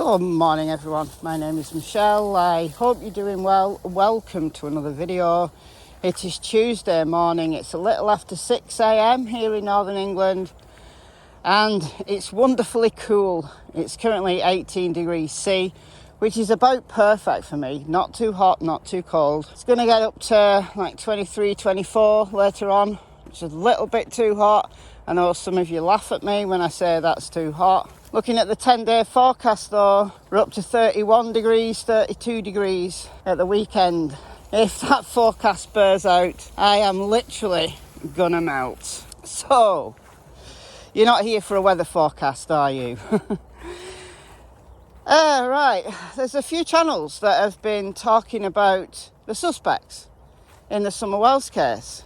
Good morning everyone, my name is Michelle. I hope you're doing well. Welcome to another video. It is Tuesday morning, it's a little after 6 a.m. here in Northern England and it's wonderfully cool. It's currently 18 degrees C, which is about perfect for me. Not too hot, not too cold. It's going to get up to like 23, 24 later on, which is a little bit too hot. I know some of you laugh at me when I say that's too hot. Looking at the 10-day forecast though, we're up to 31 degrees, 32 degrees at the weekend. If that forecast bears out, I am literally gonna melt. So, you're not here for a weather forecast, are you? Right, there's a few channels that have been talking about the suspects in the Summer Wells case.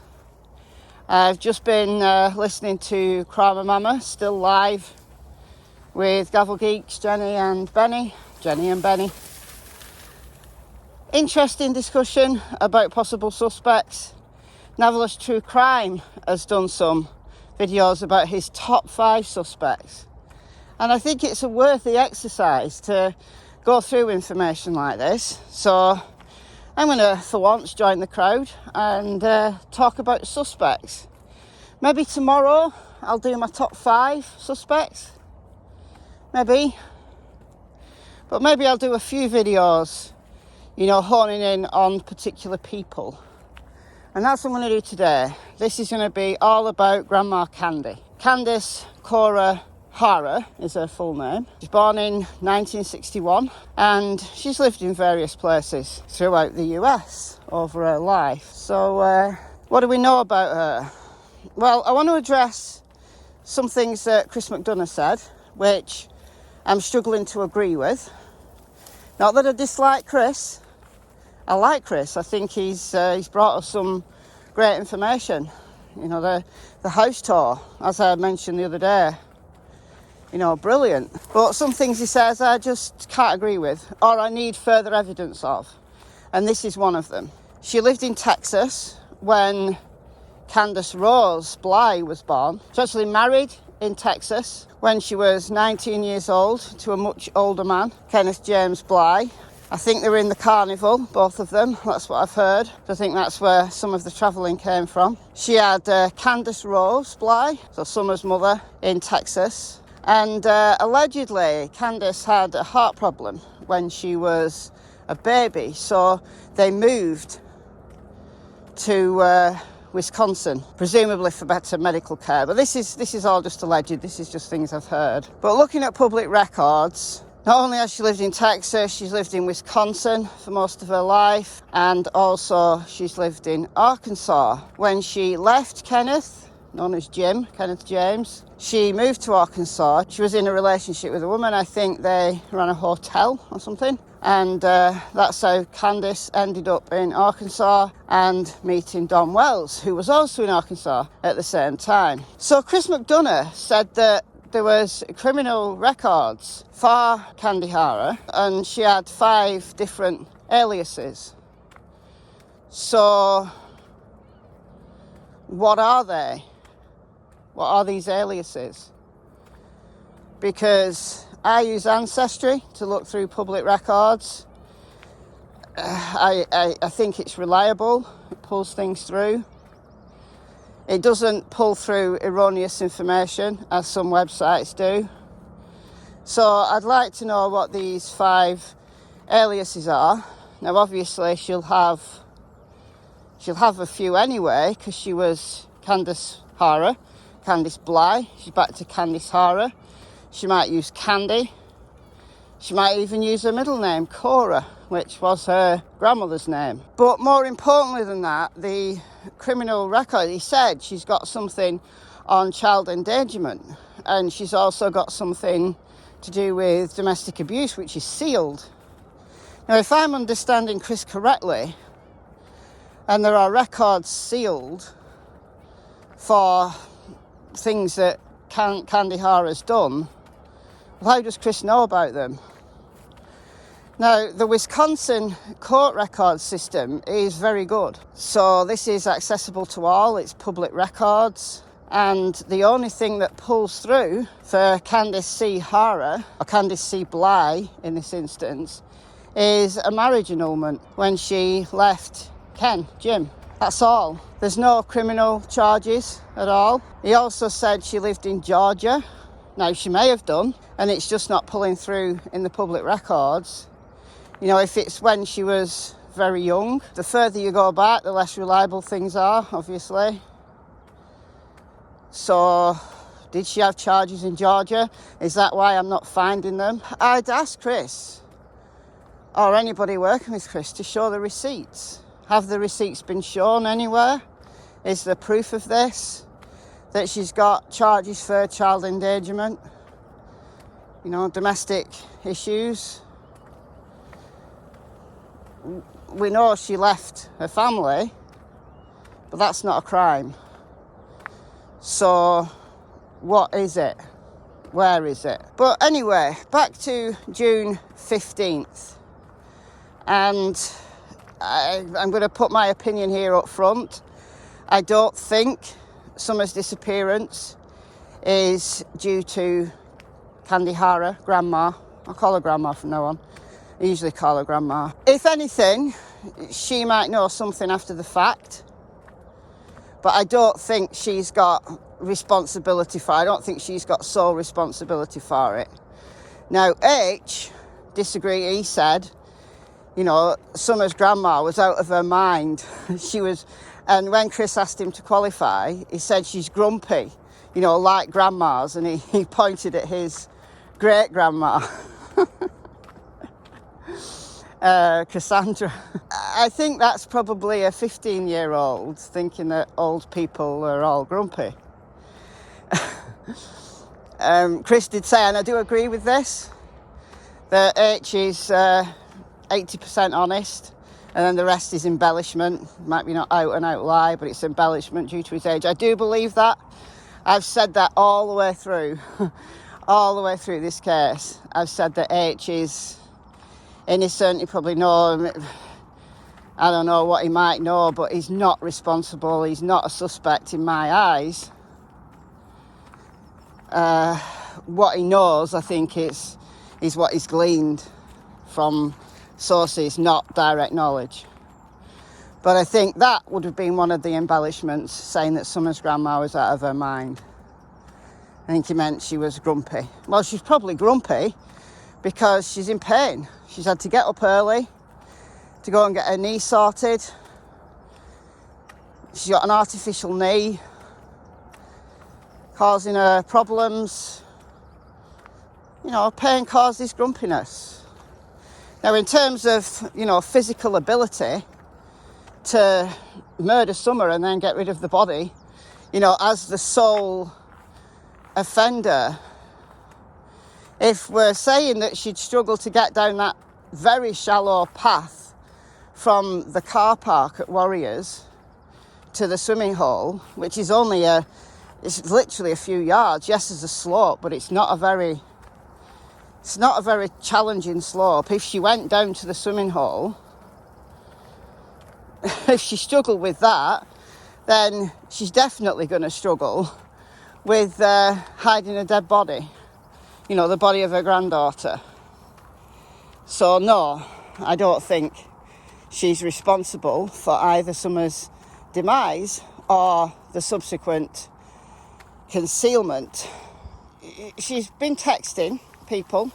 I've just been listening to Kramer Mama, still live, with Gavel Geeks, Jenny and Benny. Interesting discussion about possible suspects. Novelist True Crime has done some videos about his top 5 suspects. And I think it's a worthy exercise to go through information like this. So I'm going to, for once, join the crowd and talk about suspects. Maybe tomorrow I'll do my top 5 suspects. Maybe. But maybe I'll do a few videos, you know, honing in on particular people. And that's what I'm going to do today. This is going to be all about Grandma Candy. Candice Cora Hara is her full name. She's born in 1961 and she's lived in various places throughout the US over her life. So what do we know about her? Well, I want to address some things that Chris McDonough said, which I'm struggling to agree with. Not that I dislike Chris. I like Chris. I think he's brought us some great information. You know, the house tour, as I mentioned the other day, you know, brilliant. But some things he says I just can't agree with, or I need further evidence of. And this is one of them. She lived in Texas when Candace Rose Bly was born. She was actually married in Texas when she was 19 years old to a much older man, Kenneth James Bly. I think they were in the carnival, both of them. That's what I've heard. I think that's where some of the travelling came from. She had Candace Rose Bly, so Summer's mother, in Texas. And allegedly, Candace had a heart problem when she was a baby. So they moved to Wisconsin, presumably for better medical care. But this is all just alleged. This is just things I've heard. But looking at public records, not only has she lived in Texas, she's lived in Wisconsin for most of her life, and also she's lived in Arkansas. When she left Kenneth, known as Kenneth James, she moved to Arkansas. She was in a relationship with a woman. I think they ran a hotel or something. And that's how Candace ended up in Arkansas and meeting Don Wells, who was also in Arkansas at the same time. So Chris McDonough said that there was criminal records for Candy Hara and she had 5 different aliases. So what are they? What are these aliases? Because I use Ancestry to look through public records. I think it's reliable. It pulls things through. It doesn't pull through erroneous information, as some websites do. So I'd like to know what these 5 aliases are. Now, obviously, she'll have a few anyway, because she was Candace Hara, Candice Bly. She's back to Candice Hara. She might use Candy. She might even use her middle name, Cora, which was her grandmother's name. But more importantly than that, the criminal record, he said she's got something on child endangerment, and she's also got something to do with domestic abuse, which is sealed. Now, if I'm understanding Chris correctly, and there are records sealed for things that Candy Hara's done, how does Chris know about them? Now, the Wisconsin court record system is very good. So this is accessible to all. It's public records. And the only thing that pulls through for Candice C. Hara, or Candice C. Bly in this instance, is a marriage annulment when she left Jim. That's all. There's no criminal charges at all. He also said she lived in Georgia. Now, she may have done, and it's just not pulling through in the public records. You know, if it's when she was very young, the further you go back, the less reliable things are, obviously. So, did she have charges in Georgia? Is that why I'm not finding them? I'd ask Chris, or anybody working with Chris, to show the receipts. Have the receipts been shown anywhere? Is there proof of this? That she's got charges for child endangerment? You know, domestic issues? We know she left her family, but that's not a crime. So, what is it? Where is it? But anyway, back to June 15th. And I'm going to put my opinion here up front. I don't think Summer's disappearance is due to Candy Hara, Grandma. I'll call her Grandma from now on. I usually call her Grandma. If anything, she might know something after the fact. But I don't think she's got responsibility for it. I don't think she's got sole responsibility for it. Now, H disagreed. He said, you know, Summer's grandma was out of her mind. And when Chris asked him to qualify, he said she's grumpy, you know, like grandmas. And he pointed at his great-grandma, Cassandra. I think that's probably a 15-year-old thinking that old people are all grumpy. Chris did say, and I do agree with this, that H is 80% honest, and then the rest is embellishment. Might be not out and out lie, but it's embellishment due to his age. I do believe that. I've said that all the way through, all the way through this case. I've said that H is innocent. You probably know, I don't know what he might know, but he's not responsible. He's not a suspect in my eyes. What he knows, I think, is what he's gleaned from sources, not direct knowledge. But I think that would have been one of the embellishments, saying that Summer's grandma was out of her mind. I think he meant she was grumpy. Well, she's probably grumpy because she's in pain. She's had to get up early to go and get her knee sorted. She's got an artificial knee causing her problems. You know, pain causes grumpiness. Now, in terms of, you know, physical ability to murder Summer and then get rid of the body, you know, as the sole offender, if we're saying that she'd struggle to get down that very shallow path from the car park at Warriors to the swimming hole, which is only it's literally a few yards. Yes, there's a slope, but it's not a very challenging slope. If she went down to the swimming hole, if she struggled with that, then she's definitely going to struggle with hiding a dead body, you know, the body of her granddaughter. So no, I don't think she's responsible for either Summer's demise or the subsequent concealment. She's been texting people.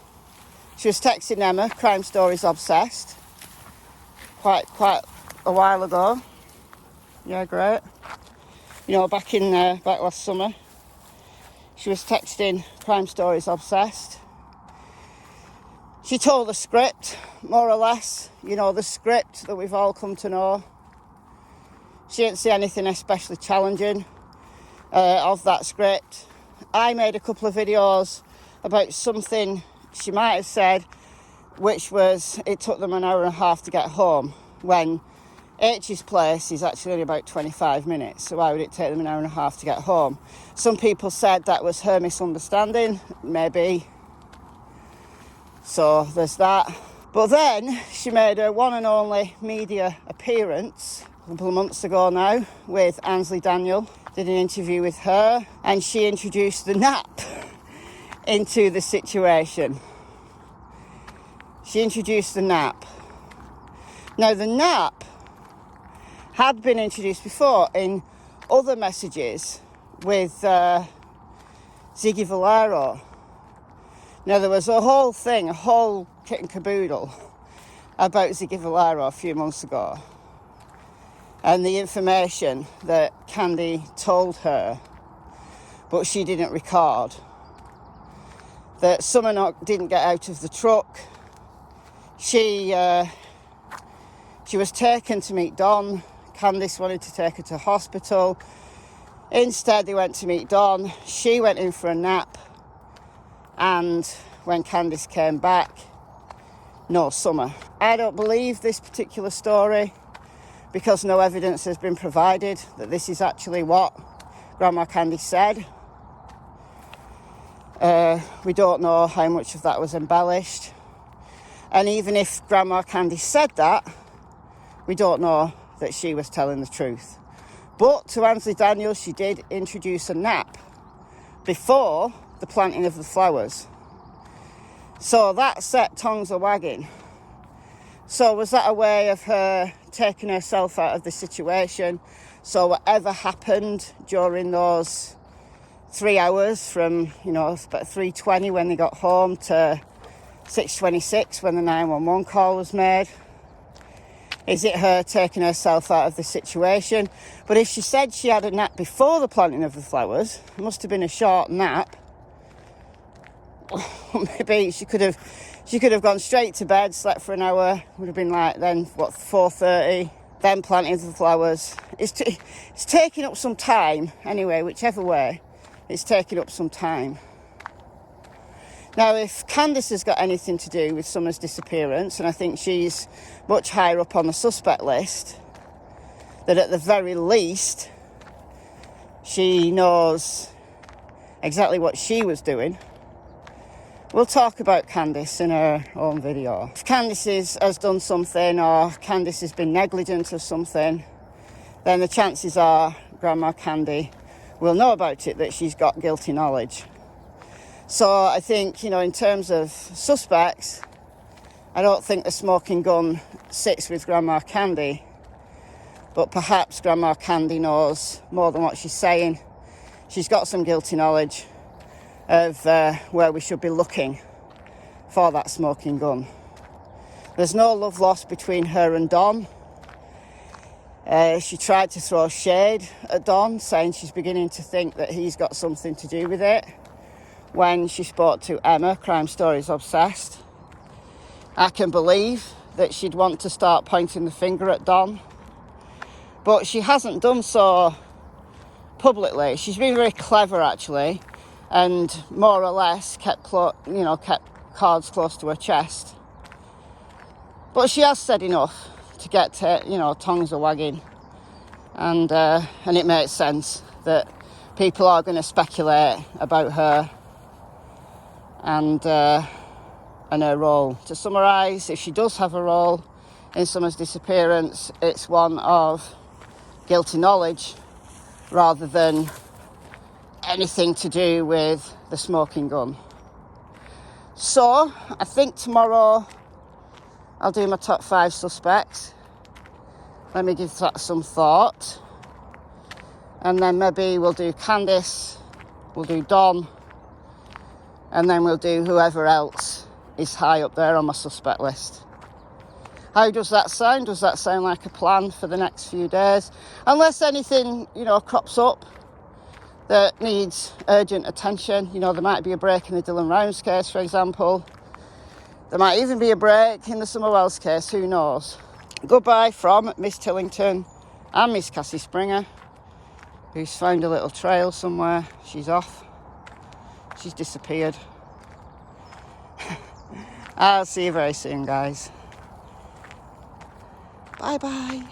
She was texting Emma, Crime Stories Obsessed, quite a while ago. Yeah, great. You know, back last summer, she was texting Crime Stories Obsessed. She told the script, more or less, you know, the script that we've all come to know. She didn't see anything especially challenging of that script. I made a couple of videos about something she might have said, which was it took them an hour and a half to get home, when H's place is actually only about 25 minutes, so why would it take them an hour and a half to get home? Some people said that was her misunderstanding, maybe. So there's that. But then she made her one and only media appearance a couple of months ago now with Ansley Daniel. did an interview with her, and she introduced the nap into the situation. She introduced the nap. Now, the nap had been introduced before in other messages with Ziggy Valero. Now, there was a whole thing, a whole kit and caboodle about Ziggy Valero a few months ago. And the information that Candy told her, but she didn't record, that Summer didn't get out of the truck. She was taken to meet Don. Candice wanted to take her to hospital. Instead, they went to meet Don. She went in for a nap. And when Candice came back, no Summer. I don't believe this particular story because no evidence has been provided that this is actually what Grandma Candy said. We don't know how much of that was embellished. And even if Grandma Candy said that, we don't know that she was telling the truth. But to Ansley Daniels, she did introduce a nap before the planting of the flowers. So that set tongues a-wagging. So was that a way of her taking herself out of the situation? So whatever happened during those 3 hours from, about 3:20 when they got home to 6:26 when the 911 call was made, is it her taking herself out of the situation? But if she said she had a nap before the planting of the flowers, it must have been a short nap. Maybe she could have gone straight to bed, slept for an hour, would have been like then 4:30, then planting the flowers. It's taking up some time anyway, whichever way, it's taking up some time. Now, if Candice has got anything to do with Summer's disappearance, and I think she's much higher up on the suspect list, that at the very least she knows exactly what she was doing. We'll talk about Candice in her own video. If Candice has done something, or Candice has been negligent of something, then the chances are Grandma Candy will know about it, that she's got guilty knowledge. So I think, in terms of suspects, I don't think the smoking gun sits with Grandma Candy, but perhaps Grandma Candy knows more than what she's saying. She's got some guilty knowledge of where we should be looking for that smoking gun. There's no love lost between her and Don. She tried to throw shade at Don, saying she's beginning to think that he's got something to do with it. When she spoke to Emma, Crime Stories Obsessed, I can believe that she'd want to start pointing the finger at Don, but she hasn't done so publicly. She's been very clever, actually, and more or less kept cards close to her chest. But she has said enough to get tongues a wagging, and it makes sense that people are going to speculate about her and her role. To summarise, if she does have a role in Summer's disappearance, it's one of guilty knowledge rather than anything to do with the smoking gun. So I think tomorrow I'll do my top 5 suspects. Let me give that some thought, and then maybe we'll do Candice, we'll do Don, and then we'll do whoever else is high up there on my suspect list. How does that sound? Does that sound like a plan for the next few days? Unless anything, crops up that needs urgent attention. There might be a break in the Dylan Rounds case, for example. There might even be a break in the Summer Wells case, who knows? Goodbye from Miss Tillington and Miss Cassie Springer, who's found a little trail somewhere. She's off. She's disappeared. I'll see you very soon, guys. Bye-bye.